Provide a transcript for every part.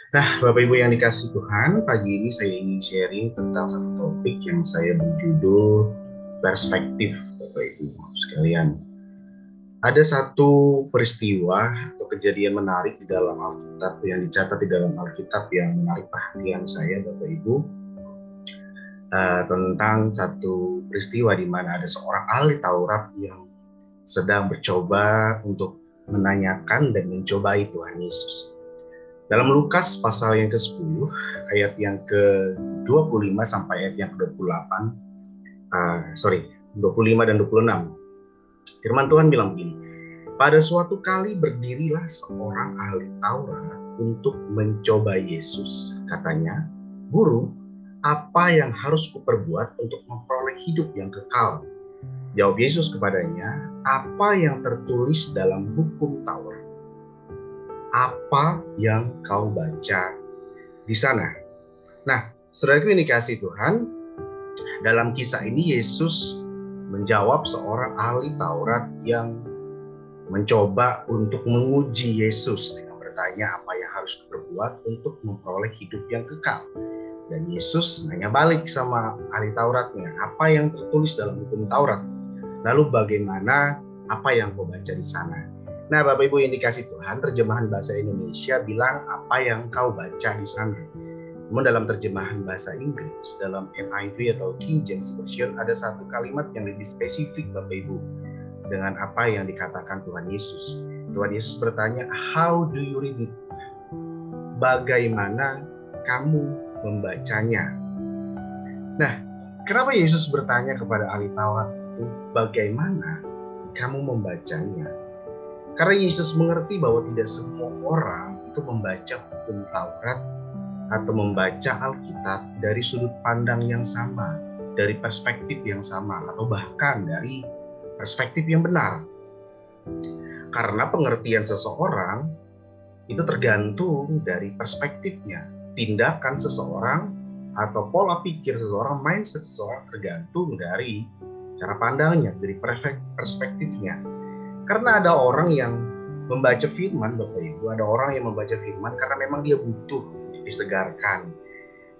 Nah, Bapak Ibu yang dikasih Tuhan, pagi ini saya ingin sharing tentang satu topik yang saya berjudul perspektif, Bapak Ibu sekalian. Ada satu peristiwa atau kejadian menarik di dalam Alkitab yang dicatat di dalam Alkitab yang menarik perhatian saya, Bapak Ibu, tentang satu peristiwa di mana ada seorang ahli Taurat yang sedang mencoba untuk menanyakan dan mencobai Tuhan Yesus. Dalam Lukas pasal yang ke-10, ayat yang ke-25 sampai ayat yang ke-28, 25 dan 26, firman Tuhan bilang begini, pada suatu kali berdirilah seorang ahli Taurat untuk mencoba Yesus. Katanya, Guru, apa yang harus kuperbuat untuk memperoleh hidup yang kekal? Jawab Yesus kepadanya, apa yang tertulis dalam hukum Taurat? Apa yang kau baca di sana? Nah, saudaraku yang dikasihi Tuhan, dalam kisah ini Yesus menjawab seorang ahli Taurat yang mencoba untuk menguji Yesus dengan bertanya apa yang harus diperbuat untuk memperoleh hidup yang kekal. Dan Yesus nanya balik sama ahli Tauratnya, apa yang tertulis dalam hukum Taurat? Lalu bagaimana, apa yang kau baca di sana? Nah, Bapak Ibu yang dikasih Tuhan, terjemahan bahasa Indonesia bilang apa yang kau baca di sana. Namun dalam terjemahan bahasa Inggris, dalam NIV atau King James Version, ada satu kalimat yang lebih spesifik, Bapak Ibu, dengan apa yang dikatakan Tuhan Yesus. Tuhan Yesus bertanya, how do you read it? Bagaimana kamu membacanya? Nah, kenapa Yesus bertanya kepada ahli Taurat itu, bagaimana kamu membacanya? Karena Yesus mengerti bahwa tidak semua orang itu membaca hukum Taurat atau membaca Alkitab dari sudut pandang yang sama, dari perspektif yang sama, atau bahkan dari perspektif yang benar. Karena pengertian seseorang itu tergantung dari perspektifnya. Tindakan seseorang atau pola pikir seseorang, mindset seseorang tergantung dari cara pandangnya, dari perspektifnya. Karena ada orang yang membaca firman, Bapak Ibu, ada orang yang membaca firman karena memang dia butuh disegarkan.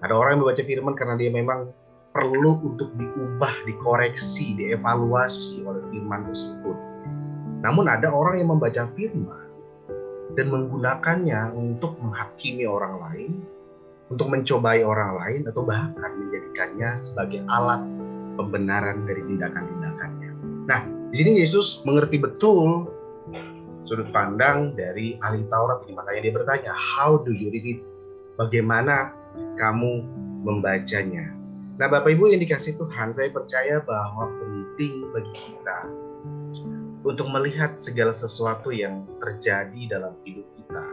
Ada orang yang membaca firman karena dia memang perlu untuk diubah, dikoreksi, dievaluasi oleh firman tersebut. Namun ada orang yang membaca firman dan menggunakannya untuk menghakimi orang lain, untuk mencobai orang lain, atau bahkan menjadikannya sebagai alat pembenaran dari tindakan-tindakannya. Nah, di sini Yesus mengerti betul sudut pandang dari ahli Taurat ini. Makanya dia bertanya, how do you read it? Bagaimana kamu membacanya? Nah, Bapak Ibu yang dikasih Tuhan, saya percaya bahwa penting bagi kita untuk melihat segala sesuatu yang terjadi dalam hidup kita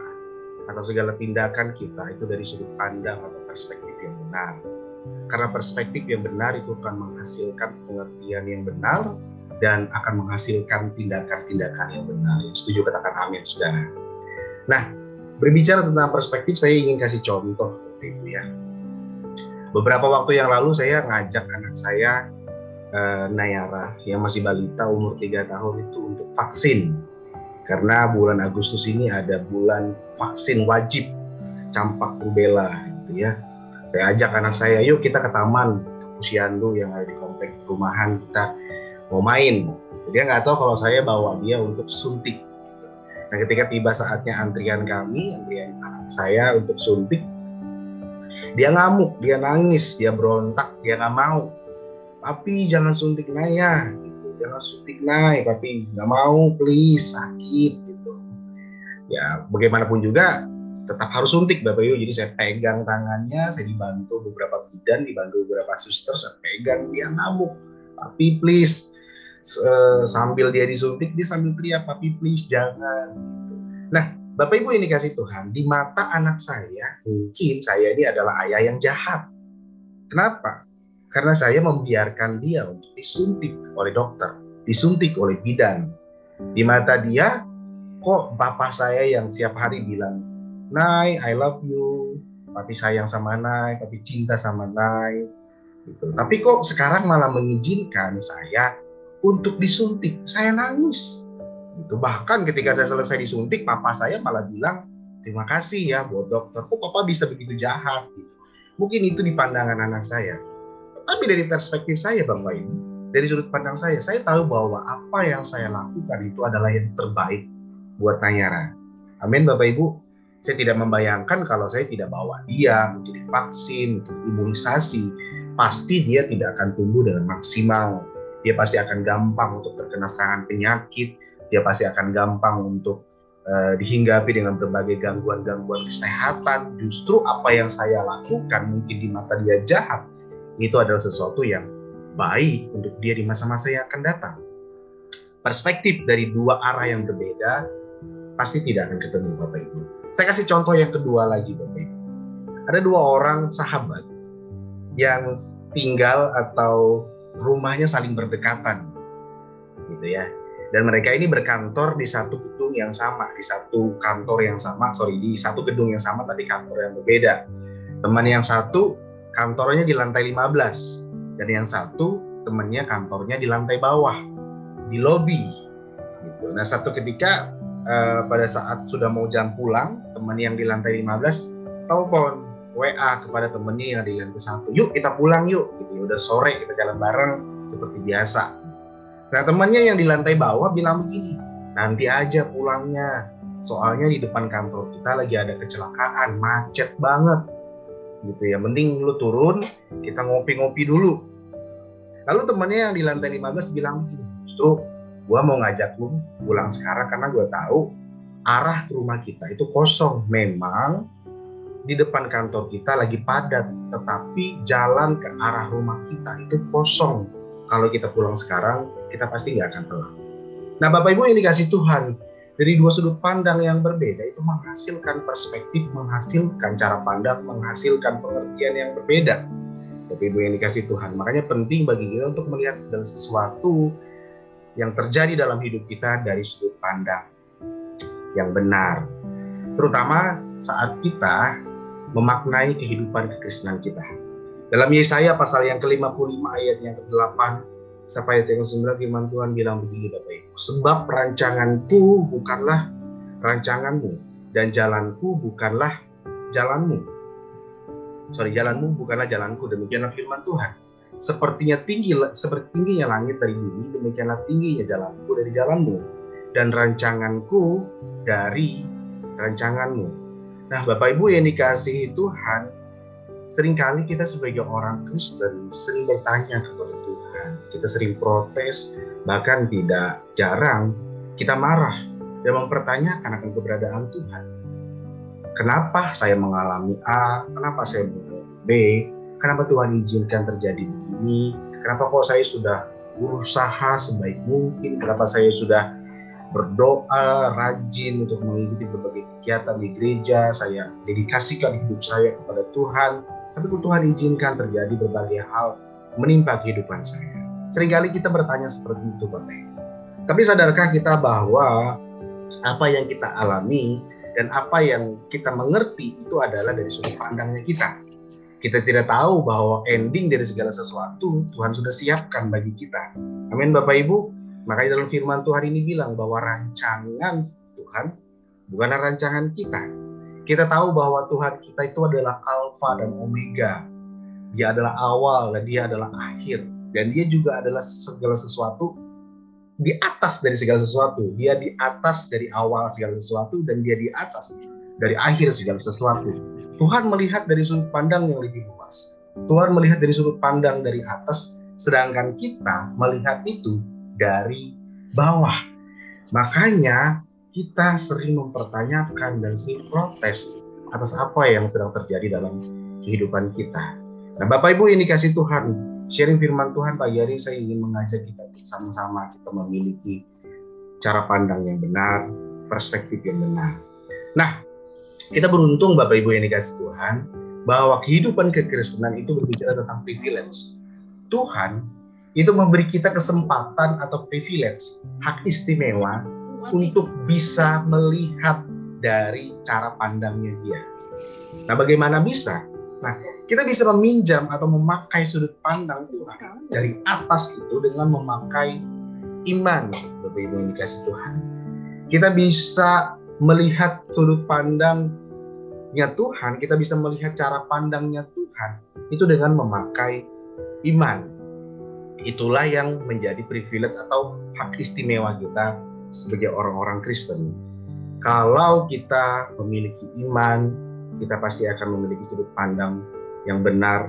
atau segala tindakan kita itu dari sudut pandang atau perspektif yang benar. Karena perspektif yang benar itu akan menghasilkan pengertian yang benar dan akan menghasilkan tindakan-tindakan yang benar. Setuju, katakan amin, saudara. Nah, berbicara tentang perspektif, saya ingin kasih contoh ya. Beberapa waktu yang lalu saya ngajak anak saya, Nayara, yang masih balita umur 3 tahun itu untuk vaksin. Karena bulan Agustus ini ada bulan vaksin wajib campak rubella gitu ya. Saya ajak anak saya, yuk kita ke taman Posyandu yang ada di komplek perumahan, kita mau main. Dia nggak tahu kalau saya bawa dia untuk suntik. Nah, ketika tiba saatnya antrian anak saya untuk suntik, dia ngamuk, dia nangis, dia berontak, dia nggak mau. Papi jangan suntik Naya, gitu. Jangan suntik Nay, papi nggak mau, please, sakit gitu. Ya bagaimanapun juga tetap harus suntik, Bapak Ibu. Jadi saya pegang tangannya, saya dibantu beberapa bidan, dibantu beberapa suster, saya pegang, dia ngamuk, papi please. Sambil dia disuntik, dia sambil teriak, papi please jangan. Nah, Bapak Ibu yang dikasih Tuhan, di mata anak saya, mungkin saya ini adalah ayah yang jahat. Kenapa? Karena saya membiarkan dia untuk disuntik oleh dokter, disuntik oleh bidan. Di mata dia, kok bapak saya yang setiap hari bilang, Nay, I love you, papi sayang sama Nay, papi cinta sama Nay, gitu. Tapi kok sekarang malah mengizinkan saya untuk disuntik, saya nangis. Gitu. Bahkan ketika saya selesai disuntik, papa saya malah bilang, terima kasih ya buat dokter, kok papa bisa begitu jahat gitu. Mungkin itu di pandangan anak saya. Tapi dari perspektif saya Bapak Ibu, dari sudut pandang saya tahu bahwa apa yang saya lakukan itu adalah yang terbaik buat Nayara. Amin Bapak Ibu. Saya tidak membayangkan kalau saya tidak bawa dia untuk divaksin, untuk imunisasi, pasti dia tidak akan tumbuh dengan maksimal. Dia pasti akan gampang untuk terkena serangan penyakit, dia pasti akan gampang untuk dihinggapi dengan berbagai gangguan-gangguan kesehatan. Justru apa yang saya lakukan mungkin di mata dia jahat, itu adalah sesuatu yang baik untuk dia di masa-masa yang akan datang. Perspektif dari dua arah yang berbeda pasti tidak akan ketemu Bapak Ibu. Saya kasih contoh yang kedua lagi Bapak Ibu. Ada dua orang sahabat yang tinggal atau rumahnya saling berdekatan gitu ya. Dan mereka ini berkantor di satu gedung yang sama, di satu gedung yang sama tapi kantor yang berbeda. Teman yang satu kantornya di lantai 15 dan yang satu temannya kantornya di lantai bawah, di lobi gitu. Nah, satu ketika pada saat sudah mau jam pulang, teman yang di lantai 15 telepon WA kepada temannya yang di lantai 1, yuk kita pulang yuk gitu. Udah sore kita jalan bareng seperti biasa. Nah, temannya yang di lantai bawah bilang begini, nanti aja pulangnya, soalnya di depan kantor kita lagi ada kecelakaan, macet banget gitu ya, mending lu turun, kita ngopi-ngopi dulu. Lalu temannya yang di lantai 15 bilang begini, justru gua mau ngajak lu pulang sekarang karena gua tahu arah ke rumah kita itu kosong. Memang di depan kantor kita lagi padat, tetapi jalan ke arah rumah kita itu kosong. Kalau kita pulang sekarang, kita pasti nggak akan telat. Nah, Bapak Ibu yang dikasih Tuhan, dari dua sudut pandang yang berbeda itu menghasilkan perspektif, menghasilkan cara pandang, menghasilkan pengertian yang berbeda. Bapak Ibu yang dikasih Tuhan, makanya penting bagi kita untuk melihat segala sesuatu yang terjadi dalam hidup kita dari sudut pandang yang benar. Terutama saat kita memaknai kehidupan kekristenan kita. Dalam Yesaya pasal yang ke-55 ayat yang ke-8 sampai ayat yang ke-9 firman Tuhan bilang begini Bapak Ibu. Sebab rancanganku bukanlah rancanganmu dan jalanku bukanlah jalanmu. Jalanmu bukanlah jalanku, demikianlah firman Tuhan. Seperti tingginya langit dari bumi, demikianlah tingginya jalanku dari jalanmu dan rancanganku dari rancanganmu. Nah, Bapak Ibu yang dikasihi Tuhan, seringkali kita sebagai orang Kristen sering bertanya kepada Tuhan. Kita sering protes, bahkan tidak jarang kita marah dan mempertanyakan akan keberadaan Tuhan. Kenapa saya mengalami A? Kenapa saya mengalami B? Kenapa Tuhan izinkan terjadi begini? Kenapa kok saya sudah berusaha sebaik mungkin? Kenapa saya sudah berdoa rajin untuk mengikuti berbagai kegiatan di gereja? Saya dedikasikan hidup saya kepada Tuhan. Tapi kok Tuhan izinkan terjadi berbagai hal menimpa kehidupan saya? Seringkali kita bertanya seperti itu, Bapak. Tapi sadarkah kita bahwa apa yang kita alami dan apa yang kita mengerti itu adalah dari sudut pandangnya kita. Kita tidak tahu bahwa ending dari segala sesuatu Tuhan sudah siapkan bagi kita. Amin Bapak Ibu. Makanya dalam firman Tuhan ini bilang bahwa rancangan Tuhan bukanlah rancangan kita. Kita tahu bahwa Tuhan kita itu adalah Alfa dan Omega. Dia adalah awal dan dia adalah akhir. Dan dia juga adalah segala sesuatu di atas dari segala sesuatu. Dia di atas dari awal segala sesuatu dan dia di atas dari akhir segala sesuatu. Tuhan melihat dari sudut pandang yang lebih luas. Tuhan melihat dari sudut pandang dari atas, sedangkan kita melihat itu dari bawah. Makanya kita sering mempertanyakan dan sering protes atas apa yang sedang terjadi dalam kehidupan kita. Nah, Bapak Ibu yang dikasih Tuhan, sharing firman Tuhan pagi hari saya ingin mengajak kita sama-sama kita memiliki cara pandang yang benar, perspektif yang benar. Nah, kita beruntung Bapak Ibu yang dikasih Tuhan bahwa kehidupan kekristenan itu berbicara tentang privilege. Tuhan itu memberi kita kesempatan atau privilege, hak istimewa untuk bisa melihat dari cara pandangnya dia. Nah, bagaimana bisa? Nah, kita bisa meminjam atau memakai sudut pandang Tuhan dari atas itu dengan memakai iman, Bapak Ibu yang dikasih Tuhan. Kita bisa melihat sudut pandangnya Tuhan, kita bisa melihat cara pandangnya Tuhan itu dengan memakai iman. Itulah yang menjadi privilege atau hak istimewa kita sebagai orang-orang Kristen. Kalau kita memiliki iman, kita pasti akan memiliki sudut pandang yang benar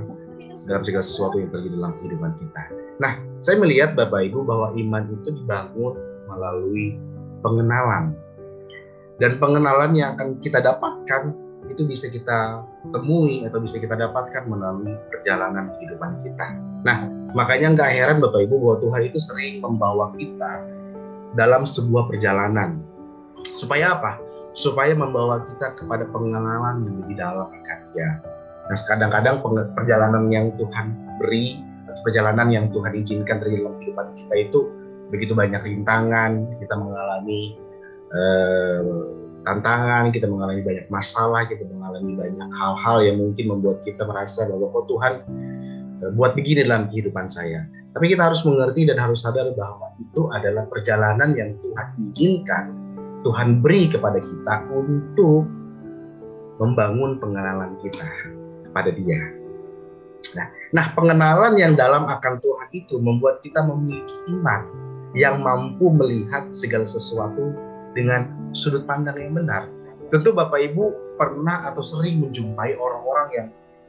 dalam segala sesuatu yang terjadi dalam kehidupan kita. Nah, saya melihat Bapak Ibu bahwa iman itu dibangun melalui pengenalan. Dan pengenalan yang akan kita dapatkan itu bisa kita temui atau bisa kita dapatkan melalui perjalanan kehidupan kita. Nah, makanya nggak heran Bapak Ibu bahwa Tuhan itu sering membawa kita dalam sebuah perjalanan. Supaya apa? Supaya membawa kita kepada pengenalan yang lebih dalam akan Dia. Nah, kadang-kadang perjalanan yang Tuhan beri, atau perjalanan yang Tuhan izinkan terjadi dalam kehidupan kita itu begitu banyak rintangan, kita mengalami tantangan, kita mengalami banyak masalah, kita mengalami banyak hal-hal yang mungkin membuat kita merasa bahwa kok Tuhan buat begini dalam kehidupan saya. Tapi kita harus mengerti dan harus sadar bahwa itu adalah perjalanan yang Tuhan izinkan, Tuhan beri kepada kita untuk membangun pengenalan kita kepada Dia. Nah, pengenalan yang dalam akan Tuhan itu membuat kita memiliki iman yang mampu melihat segala sesuatu dengan sudut pandang yang benar. Tentu Bapak Ibu pernah atau sering menjumpai orang-orang yang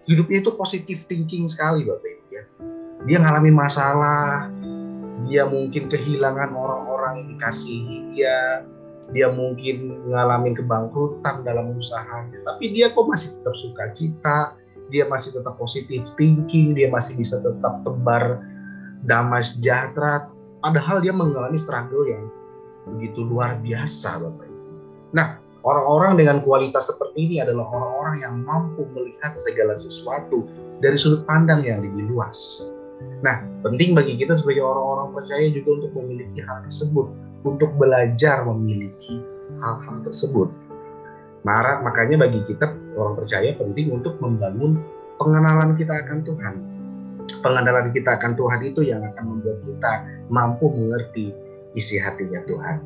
hidupnya itu positive thinking sekali Bapak Ibu ya. Dia ngalami masalah, dia mungkin kehilangan orang-orang yang dikasihi dia mungkin ngalamin kebangkrutan dalam usahanya, tapi dia kok masih tetap sukacita, dia masih tetap positive thinking, dia masih bisa tetap tebar damai sejahtera, padahal dia mengalami struggle yang begitu luar biasa Bapak Ibu. Nah, orang-orang dengan kualitas seperti ini adalah orang-orang yang mampu melihat segala sesuatu dari sudut pandang yang lebih luas. Nah, penting bagi kita sebagai orang-orang percaya juga untuk memiliki hal tersebut, untuk belajar memiliki hal-hal tersebut. Makanya bagi kita orang percaya penting untuk membangun pengenalan kita akan Tuhan. Pengenalan kita akan Tuhan itu yang akan membuat kita mampu mengerti isi hatinya Tuhan.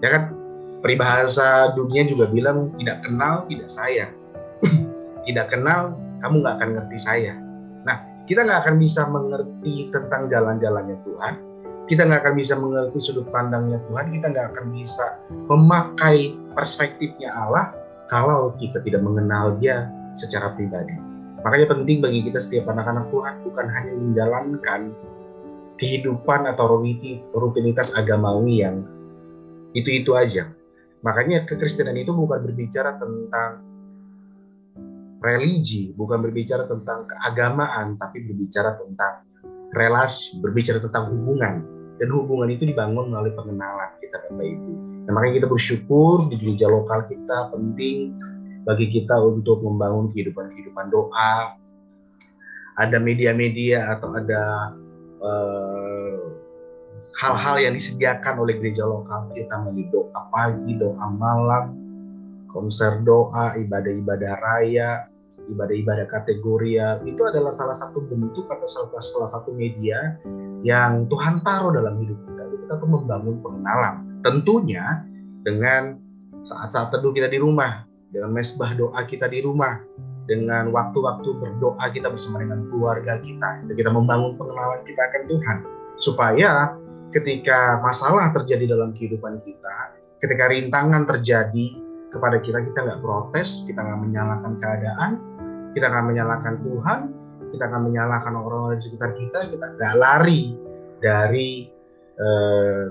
Ya kan, peribahasa dunia juga bilang tidak kenal tidak sayang. Tidak kenal kamu nggak akan ngerti saya. Nah, kita nggak akan bisa mengerti tentang jalan-jalannya Tuhan. Kita nggak akan bisa mengerti sudut pandangnya Tuhan. Kita nggak akan bisa memakai perspektifnya Allah kalau kita tidak mengenal Dia secara pribadi. Makanya penting bagi kita setiap anak-anak Tuhan bukan hanya menjalankan kehidupan atau rutinitas agamawi yang itu-itu aja. Makanya kekristenan itu bukan berbicara tentang religi, bukan berbicara tentang keagamaan, tapi berbicara tentang relasi, berbicara tentang hubungan. Dan hubungan itu dibangun melalui pengenalan kita Bapak Ibu. Nah, makanya kita bersyukur di gereja lokal kita penting bagi kita untuk membangun kehidupan doa. Ada media-media atau ada hal-hal yang disediakan oleh gereja lokal kita, melalui doa pagi, doa malam, konser doa, ibadah-ibadah raya, ibadah-ibadah kategorial. Itu adalah salah satu bentuk atau salah satu media yang Tuhan taruh dalam hidup kita. Kita tuh membangun pengenalan. Tentunya dengan saat-saat teduh kita di rumah, dengan mesbah doa kita di rumah, dengan waktu-waktu berdoa kita bersama dengan keluarga kita membangun pengenalan kita akan Tuhan. Supaya ketika masalah terjadi dalam kehidupan kita, ketika rintangan terjadi kepada kita nggak protes, kita nggak menyalahkan keadaan, kita nggak menyalahkan Tuhan, kita nggak menyalahkan orang-orang di sekitar kita nggak lari dari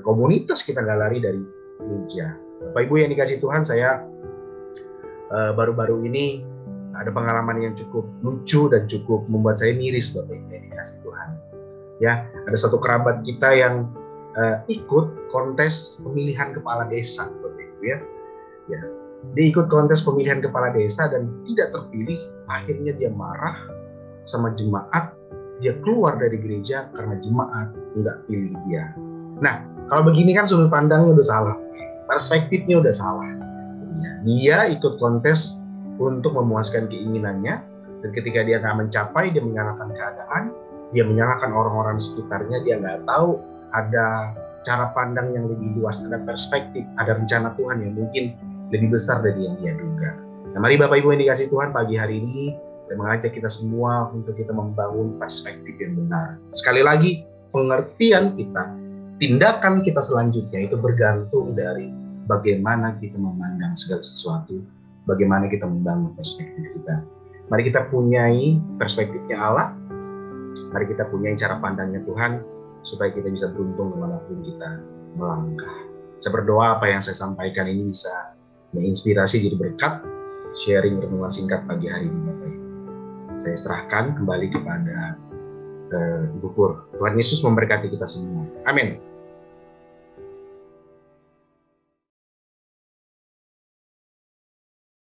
komunitas, kita nggak lari dari gereja. Bapak Ibu yang dikasih Tuhan, saya baru-baru ini ada pengalaman yang cukup lucu dan cukup membuat saya miris Bapak Ibu yang dikasih Tuhan. Ya, ada satu kerabat kita yang ikut kontes pemilihan kepala desa Bapak Ibu ya. Dia ikut kontes pemilihan kepala desa dan tidak terpilih. Akhirnya dia marah sama jemaat, dia keluar dari gereja karena jemaat nggak pilih dia. Nah, kalau begini kan sudut pandangnya udah salah, perspektifnya udah salah. Dia ikut kontes untuk memuaskan keinginannya, dan ketika dia nggak mencapai, dia menyalahkan keadaan, dia menyalahkan orang-orang di sekitarnya, dia nggak tahu ada cara pandang yang lebih luas, ada perspektif, ada rencana Tuhan yang mungkin lebih besar dari yang dia duga. Nah, mari Bapak Ibu yang dikasih Tuhan, pagi hari ini saya mengajak kita semua untuk kita membangun perspektif yang benar. Sekali lagi, pengertian kita, tindakan kita selanjutnya itu bergantung dari bagaimana kita memandang segala sesuatu, bagaimana kita membangun perspektif kita. Mari kita punyai perspektifnya Allah, mari kita punyai cara pandangnya Tuhan, supaya kita bisa beruntung kemanapun kita melangkah. Saya berdoa apa yang saya sampaikan ini bisa menginspirasi, jadi berkat. Sharing renungan singkat pagi hari ini, Bapak Ibu. Saya serahkan kembali kepada Ibu Pur. Tuhan Yesus memberkati kita semua. Amin.